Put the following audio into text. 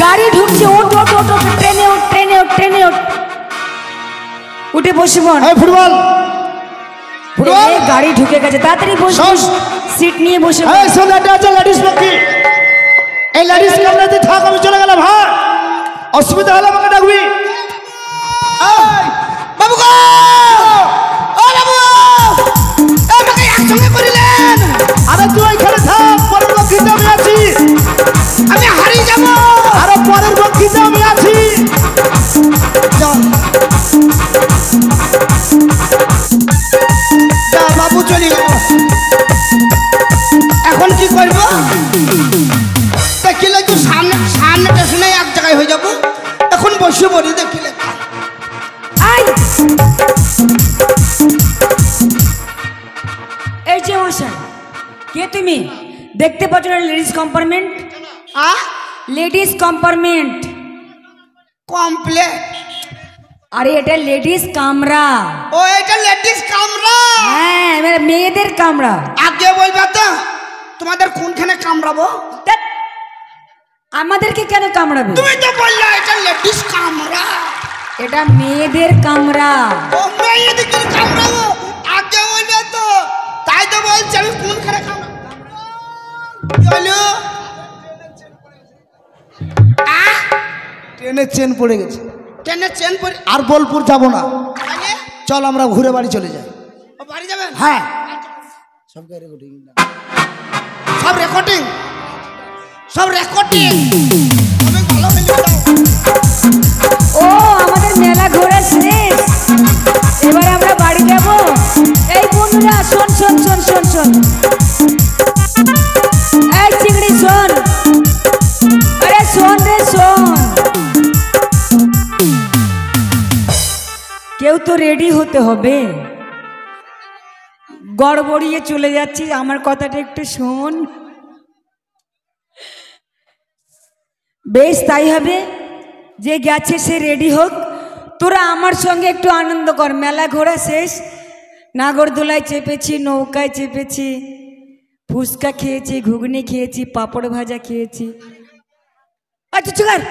গাড়ি ঢুকছে, ওঠ ওঠ ওঠ ওঠ, ট্রেনে ওঠ, ট্রেনে ওঠ, ট্রেনে ওঠ, উঠে বসে পড়। ফুটবল ফুটবল গাড়ি ঢুকে গেছে, তাড়াতাড়ি বসে, সিট নিয়ে বসে। লেডিস পক্ষী, এই লেডিস কামরাতে থাক, আমি চলে গেলাম। হ্যাঁ, অসুবিধা হলে আমাকে ডাকবি। বাবু গো, ও বাবু, আমাকে একসঙ্গে করিলেন। আরে তুই এখানে থাক, পরের পক্ষীতে আমি আছি, আমি হারিয়ে যাব। আরে পরের পক্ষীতে আমি আছি, চল যা বাবু, চলে গেল। এখন কি করব? দেখিলে তো সামনে সামনে স্টেশনে এক জায়গায় হয়ে যাব। এখন বসে পড়ি, দেখিলে এই যে মশাই, কে তুমি? দেখতে পাচ্ছ না ladies compartment? Ladies compartment complete. আরে এটা লেডিস কামরা। ও এটা লেডিস কামরা? হ্যাঁ, মেয়েদের কামরা। আগে বলবা তো তোমাদের কোনখানে কামড়াবো? আমাদেরকে কেন কামড়াবে? তুমি তো বললে এটা লেডিস কামরা। এটা মেয়েদের কামরা। ও মেয়েদেরকে কামড়াবো? আগে বলবে তো, তাই তো বলছি আমি কোনখানে কামড়াবো। বলো ট্রেনের চেন পড়ে গেছে। ট্রেনের চেন পড়ে আর বোলপুর যাব না, চল আমরা ঘুরে বাড়ি চলে যাই। বাড়ি যাবেন? হ্যাঁ, সব রেকর্ডিং, সব রেকর্ডিং, সব রেকর্ডিং। অনেক ভালো হইলো। ও আমাদের মেলা ঘোরা শেষ, এবার আমরা বাড়ি যাব। এই বন্ধুরা শোন শোন শোন শোন শোন, এই চিংড়ি শোন, আরে শোন রে শোন, কেউ তো রেডি হতে হবে। গড়বড়িয়ে চলে যাচ্ছিস, আমার কথাটা একটু শোন। বেশ, তাই হবে, যে গেছে সে রেডি হোক। তোরা আমার সঙ্গে একটু আনন্দ কর। মেলা ঘোরা শেষ, নাগরদোলায় চেপেছি, নৌকায় চেপেছি, ফুচকা খেয়েছি, ঘুগনি খেয়েছি, পাঁপড় ভাজা খেয়েছি। আচ্ছা চুকার